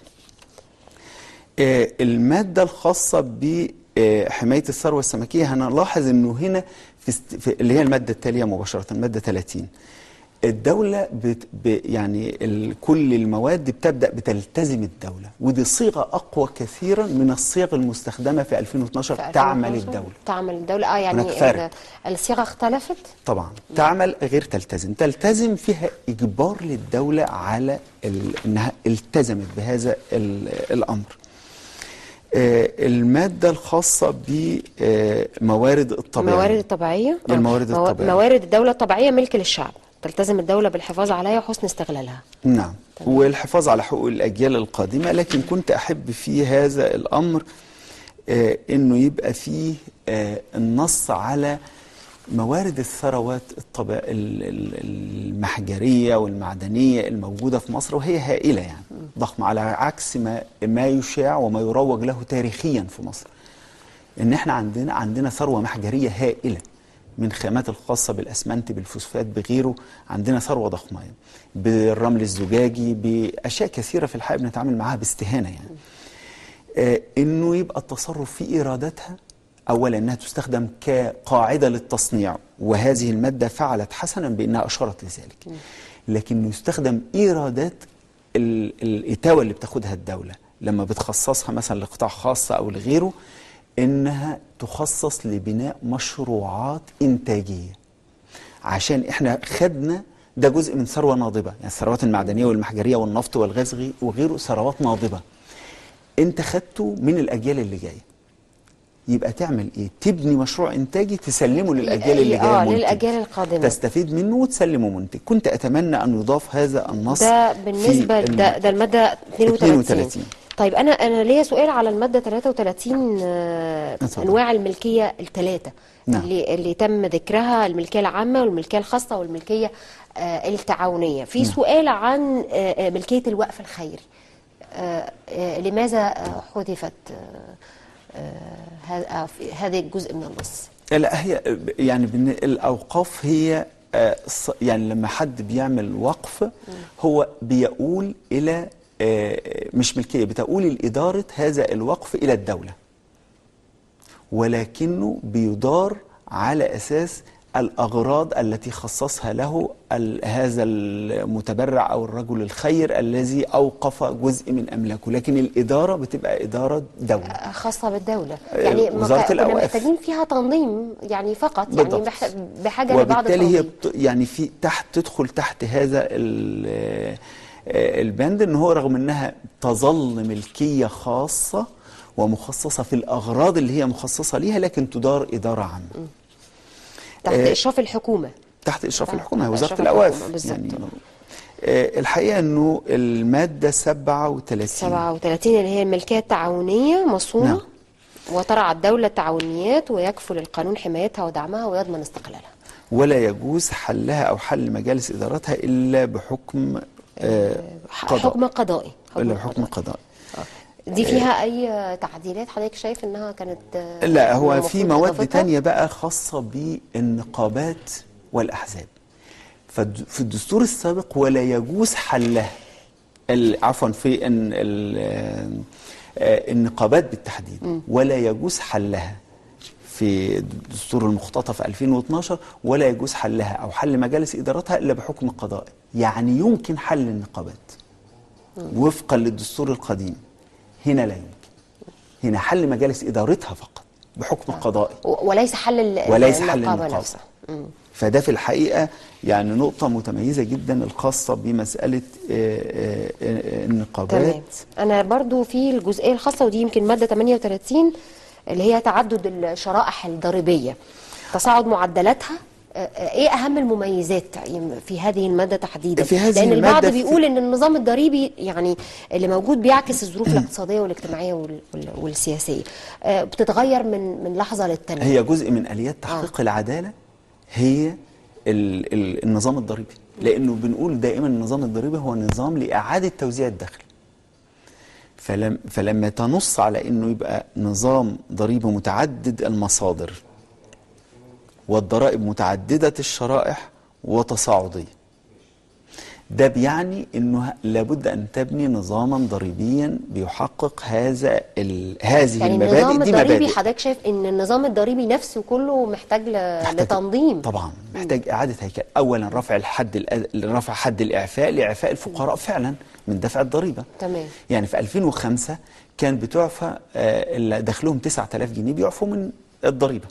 Speaker 8: المادة الخاصة بحماية الثروة السمكية، هنلاحظ أنه هنا في اللي هي المادة التالية مباشرة، المادة 30، الدولة يعني كل المواد بتبدأ بتلتزم الدولة، ودي صيغة أقوى كثيرا من الصيغ المستخدمة في 2012 تعمل الدولة.
Speaker 7: تعمل الدولة يعني الصيغة اختلفت طبعا.
Speaker 8: تعمل غير تلتزم. تلتزم فيها إجبار للدولة على أنها التزمت بهذا الأمر. المادة الخاصة بموارد الطبيعية.
Speaker 7: الموارد الطبيعية.
Speaker 8: الموارد الطبيعية.
Speaker 7: موارد الدولة الطبيعية ملك للشعب. تلتزم الدولة بالحفاظ عليها وحسن استغلالها.
Speaker 8: نعم، والحفاظ على حقوق الأجيال القادمة. لكن كنت أحب في هذا الأمر أنه يبقى فيه النص على موارد الثروات المحجرية والمعدنية الموجودة في مصر، وهي هائلة يعني ضخمة، على عكس ما يشاع وما يروج له تاريخيا في مصر. ان احنا عندنا ثروة محجرية هائلة، من خامات الخاصة بالأسمنت بالفوسفات بغيره. عندنا ثروة ضخمة يعني، بالرمل الزجاجي، بأشياء كثيرة في الحقيقة بنتعامل معها باستهانة يعني. انه يبقى التصرف في إيراداتها أولا أنها تستخدم كقاعدة للتصنيع، وهذه المادة فعلت حسنا بأنها أشارت لذلك، لكن يستخدم إيرادات الإتاوة اللي بتاخدها الدولة لما بتخصصها مثلا لقطاع خاص أو لغيره، إنها تخصص لبناء مشروعات إنتاجية. عشان إحنا خدنا ده جزء من ثروة ناضبة، يعني الثروات المعدنية والمحجرية والنفط والغاز وغيره ثروات ناضبة. أنت خدته من الأجيال اللي جاية، يبقى تعمل ايه؟ تبني مشروع انتاجي تسلمه للاجيال اللي جايه منتج،
Speaker 7: للاجيال القادمه
Speaker 8: تستفيد منه وتسلمه منتج. كنت اتمنى ان يضاف هذا النص
Speaker 7: ده بالنسبه ده الماده 32. طيب انا ليا سؤال على الماده 33. انواع الملكيه الثلاثه
Speaker 8: نعم.
Speaker 7: اللي تم ذكرها، الملكيه العامه والملكيه الخاصه والملكيه التعاونيه. في سؤال عن ملكيه الوقف الخيري، لماذا حذفت هذا الجزء من النص؟
Speaker 8: لا، هي يعني الأوقاف هي يعني لما حد بيعمل وقف هو بيقول إلى مش ملكية، بتقول الإدارة هذا الوقف إلى الدولة، ولكنه بيدار على أساس الأغراض التي خصصها له هذا المتبرع أو الرجل الخير الذي أوقف جزء من أملاكه، لكن الإدارة بتبقى إدارة دولة
Speaker 7: خاصة بالدولة، يعني
Speaker 8: وزارة الأوقاف
Speaker 7: محتاجين فيها تنظيم يعني فقط،
Speaker 8: بالضبط.
Speaker 7: يعني بحاجة لبعض
Speaker 8: التنظيم.
Speaker 7: وبالتالي
Speaker 8: هي يعني في تدخل تحت هذا البند، ان هو رغم انها تظل ملكية خاصة ومخصصة في الأغراض اللي هي مخصصة ليها، لكن تدار إدارة عامة
Speaker 7: تحت إشراف الحكومة.
Speaker 8: تحت إشراف الحكومة، وزارة الأوقاف يعني. الحقيقة أنه المادة 37
Speaker 7: اللي هي الملكية التعاونية مصونة.
Speaker 8: نعم.
Speaker 7: وترعى الدولة التعاونيات ويكفل القانون حمايتها ودعمها ويضمن استقلالها،
Speaker 8: ولا يجوز حلها أو حل مجالس إدارتها إلا بحكم
Speaker 7: حكم قضائي.
Speaker 8: إلا بحكم قضائي.
Speaker 7: دي فيها أي تعديلات حضرتك شايف إنها كانت؟
Speaker 8: لا، هو في مواد تانية بقى خاصة بالنقابات والأحزاب. في الدستور السابق ولا يجوز حلها، عفوا في النقابات بالتحديد ولا يجوز حلها في الدستور المختطف 2012، ولا يجوز حلها أو حل مجالس إدارتها إلا بحكم قضائي. يعني يمكن حل النقابات وفقا للدستور القديم، هنا لا يمكن. هنا حل مجالس إدارتها فقط بحكم قضائي،
Speaker 7: وليس حل النقابة نفسها.
Speaker 8: فده في الحقيقة يعني نقطة متميزة جدا الخاصة بمسألة النقابات.
Speaker 7: تمام. أنا برضو في الجزئية الخاصة، ودي يمكن مادة 38 اللي هي تعدد الشرائح الضريبية، تصاعد معدلاتها. ايه اهم المميزات في هذه الماده تحديدا؟ لان البعض بيقول ان النظام الضريبي يعني اللي موجود بيعكس الظروف الاقتصاديه والاجتماعيه والسياسيه، بتتغير من لحظه للتانيه.
Speaker 8: هي جزء من اليات تحقيق العداله، هي النظام الضريبي، لانه بنقول دائما النظام الضريبي هو نظام لاعاده توزيع الدخل. فلما تنص على انه يبقى نظام ضريبي متعدد المصادر والضرائب متعددة الشرائح وتصاعدية، ده بيعني انه لابد ان تبني نظاما ضريبيا بيحقق هذه
Speaker 7: يعني
Speaker 8: المبادئ.
Speaker 7: النظام الضريبي حضرتك شايف ان النظام الضريبي نفسه كله محتاج لتنظيم؟
Speaker 8: طبعا محتاج اعاده هيكله. اولا رفع حد الاعفاء لاعفاء الفقراء فعلا من دفع الضريبه.
Speaker 7: تمام.
Speaker 8: يعني في 2005 كان بتعفى اللي دخلهم 9000 جنيه بيعفوا من الضريبه.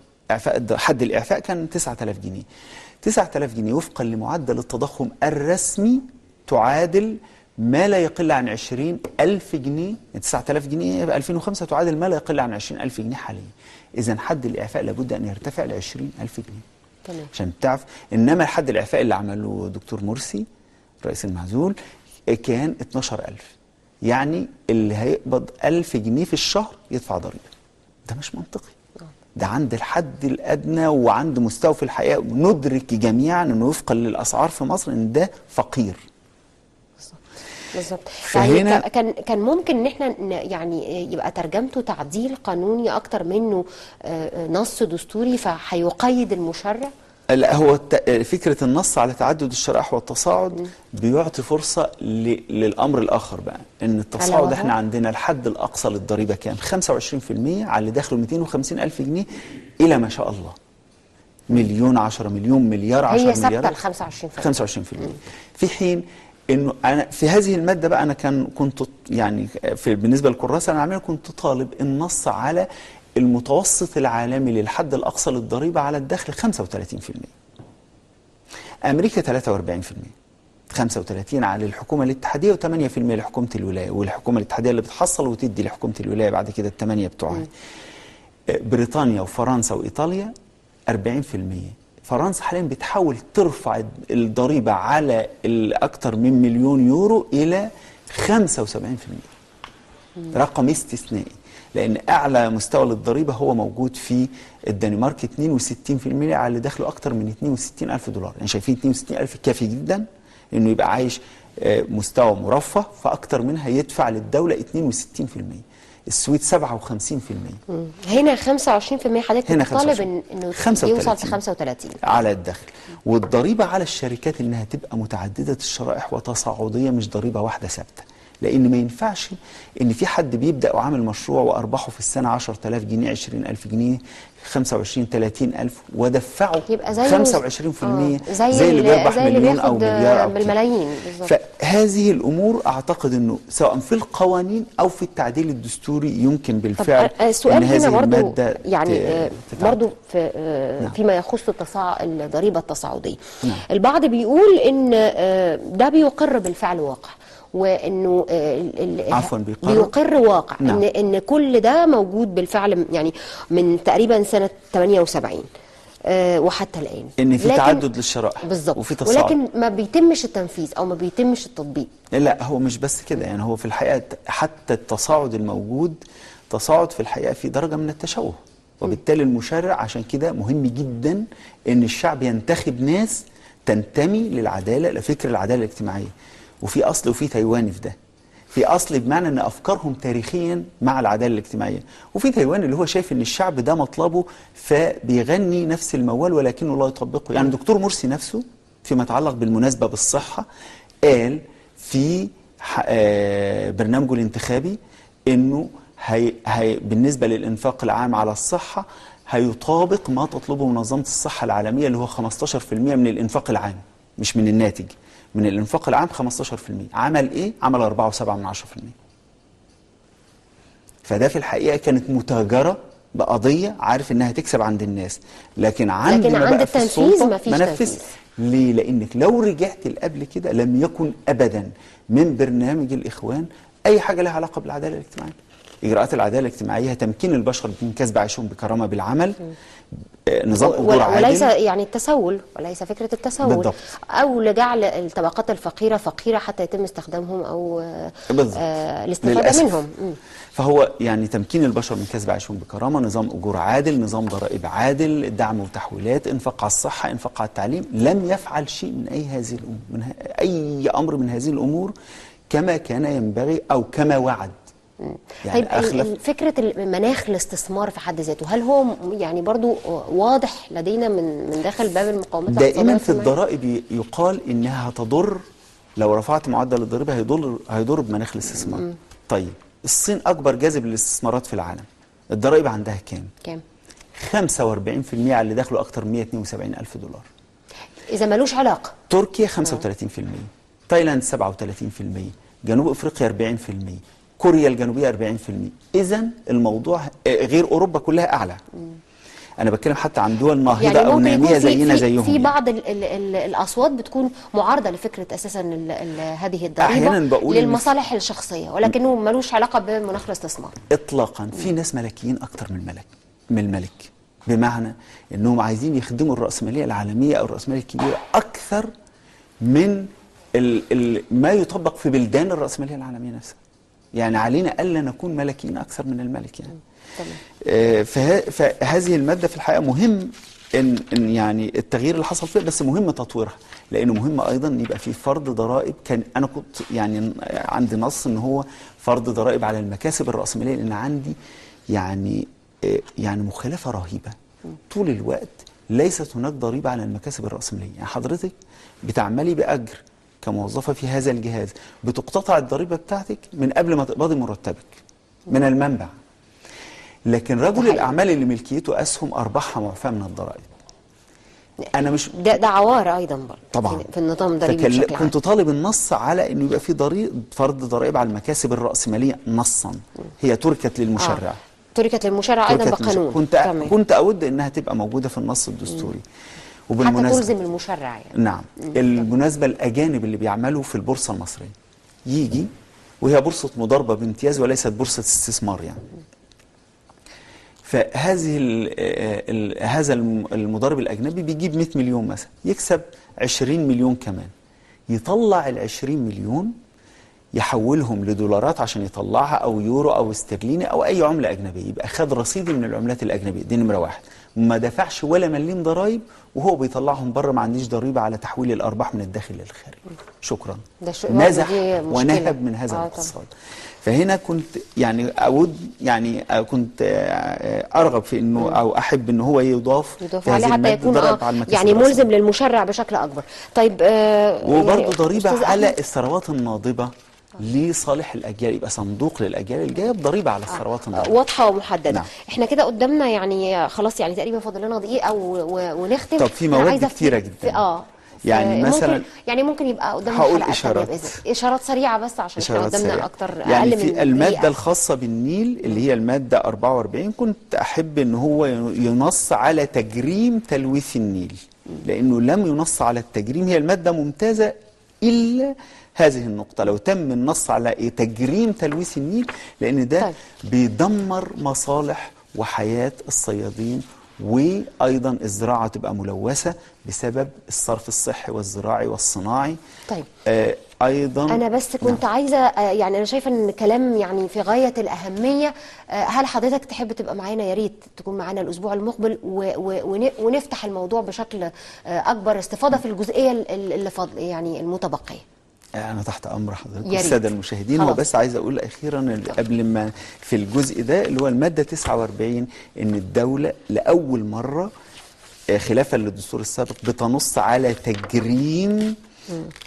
Speaker 8: حد الإعفاء كان 9000 جنيه. 9000 جنيه وفقا لمعدل التضخم الرسمي تعادل ما لا يقل عن 20,000 جنيه. 9000 جنيه في 2005 تعادل ما لا يقل عن 20,000 جنيه حاليا. إذا حد الإعفاء لابد أن يرتفع ل 20,000 جنيه.
Speaker 7: تمام.
Speaker 8: عشان تعرف. انما الحد الاعفائي اللي عمله دكتور مرسي الرئيس المعزول كان 12,000. يعني اللي هيقبض 1000 جنيه في الشهر يدفع ضريبه. ده مش منطقي. ده عند الحد الادنى وعند مستوى في الحياه، ندرك جميعا انه وفقا للاسعار في مصر ان ده فقير.
Speaker 7: بالظبط.
Speaker 8: فهنا
Speaker 7: يعني كان ممكن ان احنا يعني يبقى ترجمته تعديل قانوني اكتر منه نص دستوري فهيقيد المشرع.
Speaker 8: لا، هو فكره النص على تعدد الشرائح والتصاعد بيعطي فرصه للامر الاخر بقى، ان التصاعد احنا عندنا الحد الاقصى للضريبه كام؟ 25% على اللي داخله 250,000 جنيه الى ما شاء الله مليون، 10 مليون، مليار، 10
Speaker 7: هي
Speaker 8: مليار.
Speaker 7: ثابته ال 25%.
Speaker 8: في حين انه انا في هذه الماده بقى انا كنت يعني بالنسبه للكراسه انا كنت طالب النص على المتوسط العالمي للحد الاقصى للضريبه على الدخل 35%. امريكا 43%. 35 على الحكومه الاتحاديه و8% لحكومه الولايه، والحكومه الاتحاديه اللي بتحصل وتدي لحكومه الولايه بعد كده ال8 بتوعها. بريطانيا وفرنسا وايطاليا 40%. فرنسا حاليا بتحاول ترفع الضريبه على الاكثر من مليون يورو الى 75%. رقم استثنائي، لان اعلى مستوى للضريبه هو موجود في الدنمارك 62% على اللي دخله اكثر من 62,000 دولار. يعني شايفين 62,000 كافي جدا انه يبقى عايش مستوى مرفه، فاكثر منها يدفع للدوله 62%. السويد 57%.
Speaker 7: هنا 25% حضرتك بتطالب انه يوصل ل 35
Speaker 8: على الدخل. والضريبه على الشركات انها تبقى متعدده الشرائح وتصاعديه، مش ضريبه واحده ثابته. لان ما ينفعش ان في حد بيبدا وعامل مشروع وارباحه في السنه 10,000 جنيه، 20,000 جنيه، 25 30,000 ودفعه 25% زي اللي بيربح مليون او مليار او
Speaker 7: بالملايين.
Speaker 8: فهذه الامور اعتقد انه سواء في القوانين او في التعديل الدستوري يمكن بالفعل
Speaker 7: السؤال هنا برضو
Speaker 8: يعني
Speaker 7: برضو فيما يخص الضريبه التصاعديه. البعض بيقول ان ده بيقر بالفعل واقع، وانه
Speaker 8: عفوا
Speaker 7: بيقر واقع. ان كل ده موجود بالفعل، يعني من تقريبا سنه 78 وحتى الان
Speaker 8: ان في تعدد للشرائح
Speaker 7: بالظبط،
Speaker 8: وفي تصاعد،
Speaker 7: ولكن ما بيتمش التنفيذ او ما بيتمش التطبيق.
Speaker 8: لا، هو مش بس كده، يعني هو في الحقيقه حتى التصاعد الموجود تصاعد في الحقيقه في درجه من التشوه، وبالتالي المشرع عشان كده مهم جدا ان الشعب ينتخب ناس تنتمي للعداله، لفكر العداله الاجتماعيه. وفي اصل وفي تايواني في ده. في اصل بمعنى ان افكارهم تاريخيا مع العداله الاجتماعيه، وفي تايواني اللي هو شايف ان الشعب ده مطلبه فبيغني نفس الموال ولكنه لا يطبقه. يعني دكتور مرسي نفسه فيما يتعلق بالمناسبه بالصحه قال في برنامجه الانتخابي انه بالنسبه للانفاق العام على الصحه هيطابق ما تطلبه منظمه الصحه العالميه اللي هو 15% من الانفاق العام، مش من الناتج، من الانفاق العام 15%. عمل ايه؟ عمل 4.7%. فده في الحقيقه كانت متاجره بقضيه عارف انها تكسب عند الناس، لكن عند
Speaker 7: التنفيذ ما فيش تنفيذ.
Speaker 8: ليه؟ لانك لو رجعت لقبل كده لم يكن ابدا من برنامج الاخوان اي حاجه لها علاقه بالعداله الاجتماعيه. اجراءات العداله الاجتماعيه تمكين البشر من كسب عيشهم بكرامه بالعمل، نظام اجور عادل،
Speaker 7: وليس يعني التسول، وليس فكره التسول
Speaker 8: بالضبط.
Speaker 7: او لجعل الطبقات الفقيره فقيره حتى يتم استخدامهم او الاستفاده
Speaker 8: للأسف.
Speaker 7: منهم.
Speaker 8: فهو يعني تمكين البشر من كسب عيشهم بكرامه، نظام اجور عادل، نظام ضرائب عادل، دعم وتحويلات، انفاق على الصحه، انفاق على التعليم. لم يفعل شيء من اي هذه الامور، من اي امر من هذه الامور كما كان ينبغي او كما وعد.
Speaker 7: يعني طيب فكرة مناخ الاستثمار في حد ذاته، هل هو يعني برضو واضح لدينا من داخل باب المقاومات
Speaker 8: دائما في الضرائب يقال انها هتضر، لو رفعت معدل الضريبه هيضر بمناخ الاستثمار. طيب الصين اكبر جاذب للاستثمارات في العالم، الضرائب عندها كام؟ 45% على اللي دخلوا اكثر من 172,000 دولار.
Speaker 7: اذا ملوش علاقه.
Speaker 8: تركيا 35%، تايلاند 37%، جنوب افريقيا 40%، كوريا الجنوبيه 40%. اذا الموضوع غير اوروبا كلها اعلى. انا بتكلم حتى عن دول ناهضه يعني او ناميه زينا زيهم.
Speaker 7: في بعض الاصوات بتكون معارضه لفكره اساسا هذه الضريبه
Speaker 8: احيانا بقول
Speaker 7: للمصالح الشخصيه، ولكنه ملوش علاقه بمناخ الاستثمار
Speaker 8: اطلاقا. في ناس ملكيين اكتر من الملك. بمعنى انهم عايزين يخدموا الرأسمالية العالمية او الرأسمالية الكبيرة اكثر من ما يطبق في بلدان الرأسمالية العالمية نفسها. يعني علينا الا نكون ملكيين اكثر من الملك يعني. فهذه المادة في الحقيقة مهم إن يعني التغيير اللي حصل فيها، بس مهم تطويرها، لأنه مهم أيضا إن يبقى في فرض ضرائب. كان أنا كنت يعني عندي نص إن هو فرض ضرائب على المكاسب الرأسمالية، لأن عندي يعني مخالفة رهيبة طول الوقت. ليست هناك ضريبة على المكاسب الرأسمالية. يعني حضرتك بتعملي بأجر كموظفة في هذا الجهاز، بتقتطع الضريبة بتاعتك من قبل ما تقبضي مرتبك من المنبع. لكن رجل الأعمال اللي ملكيته أسهم أرباحها معفاة من الضرائب. أنا مش
Speaker 7: ده عوار أيضا برضه
Speaker 8: طبعا
Speaker 7: في النظام الضريبي بشكل عام.
Speaker 8: كنت طالب النص على إنه يبقى في فرض ضرائب على المكاسب الرأسمالية نصا. هي تركت للمشرع.
Speaker 7: تركت للمشرع أيضا بقانون.
Speaker 8: كنت أود إنها تبقى موجودة في النص الدستوري.
Speaker 7: حتى تلزم المشرع يعني.
Speaker 8: نعم. بالمناسبة الأجانب اللي بيعملوا في البورصة المصرية يجي، وهي بورصة مضاربة بامتياز وليست بورصة استثمار يعني. فهذه هذا المضارب الأجنبي بيجيب 100 مليون مثلا، يكسب 20 مليون كمان، يطلع ال 20 مليون يحولهم لدولارات عشان يطلعها، أو يورو أو استرليني أو أي عملة أجنبية. يبقى خد رصيدي من العملات الأجنبية. دي نمرة واحد. ما دفعش ولا مليم ضرائب، وهو بيطلعهم بره. ما عنديش ضريبة على تحويل الأرباح من الداخل للخارج. شكرا. نزح ونهب من هذا الاقتصاد. فهنا كنت يعني أود يعني كنت أرغب في إنه أو أحب إنه هو يضاف
Speaker 7: عليه حتى يكون يعني ملزم للمشرع بشكل أكبر. طيب
Speaker 8: وبرضه ضريبة على الثروات الناضبة لصالح الأجيال. يبقى صندوق للأجيال الجاية بضريبة على الثروات الناضبة
Speaker 7: واضحة ومحددة.
Speaker 8: نعم.
Speaker 7: احنا كده قدامنا يعني خلاص يعني تقريبا فاضل لنا دقيقة ونختم.
Speaker 8: طب في مواد كتيرة جدا. يعني مثلا
Speaker 7: ممكن يبقى قدامنا حلقات اشارات سريعه بس عشان احنا قدامنا اكتر
Speaker 8: يعني
Speaker 7: اقل
Speaker 8: في
Speaker 7: من
Speaker 8: الماده
Speaker 7: دقيقة.
Speaker 8: الخاصه بالنيل اللي هي الماده 44 كنت احب ان هو ينص على تجريم تلويث النيل، لانه لم ينص على التجريم. هي الماده ممتازه الا هذه النقطه، لو تم النص على تجريم تلويث النيل، لان ده بيدمر مصالح وحياه الصيادين، وأيضا الزراعة تبقى ملوثة بسبب الصرف الصحي والزراعي والصناعي.
Speaker 7: طيب
Speaker 8: أيضا
Speaker 7: أنا بس كنت عايزة يعني أنا شايفة أن الكلام يعني في غاية الأهمية. هل حضرتك تحب تبقى معانا؟ يا ريت تكون معانا الأسبوع المقبل ونفتح الموضوع بشكل أكبر استفاضة في الجزئية اللي فاضل يعني المتبقية.
Speaker 8: أنا تحت أمر حضرتك والسادة المشاهدين. هو بس عايز أقول أخيرا قبل ما في الجزء ده اللي هو المادة 49 إن الدولة لأول مرة خلافا للدستور السابق بتنص على تجريم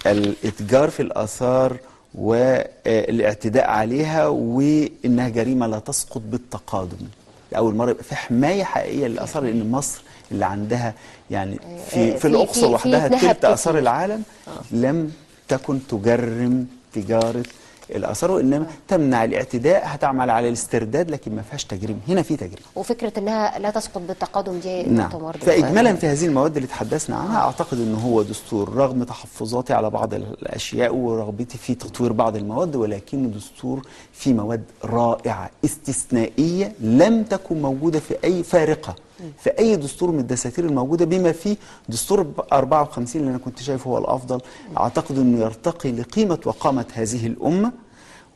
Speaker 8: الإتجار في الآثار والاعتداء عليها، وإنها جريمة لا تسقط بالتقادم. لأول مرة يبقى في حماية حقيقية للآثار، لأن مصر اللي عندها يعني في الأقصر وحدها تلت آثار العالم لم تكن تجرم تجارة الآثار، وإنما تمنع الاعتداء، هتعمل على الاسترداد، لكن ما فيهاش تجريم. هنا في تجريم،
Speaker 7: وفكرة إنها لا تسقط بالتقادم دي
Speaker 8: نعم. فإجمالا في هذه المواد اللي تحدثنا عنها أعتقد أنه هو دستور رغم تحفظاتي على بعض الأشياء ورغبتي في تطوير بعض المواد، ولكنه دستور في مواد رائعة استثنائية لم تكن موجودة في أي فارقة في أي دستور من الدساتير الموجودة، بما فيه دستور 54 اللي أنا كنت شايفه هو الأفضل. أعتقد أنه يرتقي لقيمة وقامة هذه الأمة،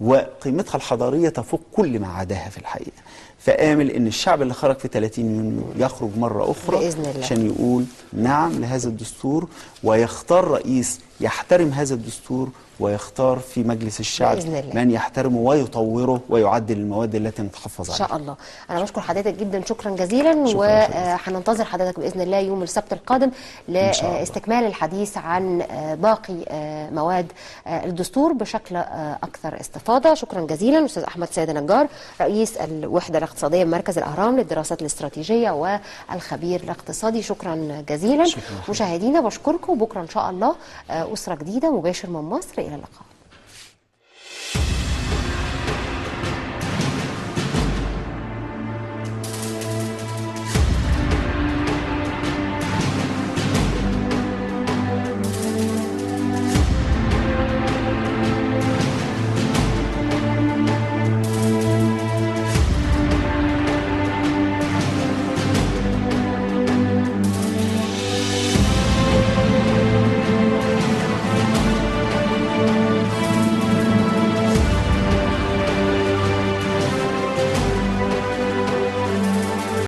Speaker 8: وقيمتها الحضارية تفوق كل ما عداها في الحقيقة. فآمل أن الشعب اللي خرج في 30 يونيو يخرج مرة أخرى
Speaker 7: بإذن الله
Speaker 8: عشان يقول نعم لهذا الدستور، ويختار رئيس يحترم هذا الدستور، ويختار في مجلس الشعب من يحترمه ويطوره ويعدل المواد التي نتحفظ عليها.
Speaker 7: إن شاء الله. أنا بشكر حضرتك جدا، شكرا جزيلا، وهننتظر حضرتك بإذن الله يوم السبت القادم لاستكمال الحديث عن باقي مواد الدستور بشكل أكثر استفاضة. شكرا جزيلا أستاذ أحمد سيد نجار، رئيس الوحدة الاقتصادية بمركز الأهرام للدراسات الاستراتيجية والخبير الاقتصادي. شكرا جزيلا. مشاهدينا بشكركم، وبكرة إن شاء الله أسرة جديدة مباشر من مصر. إلى اللقاء.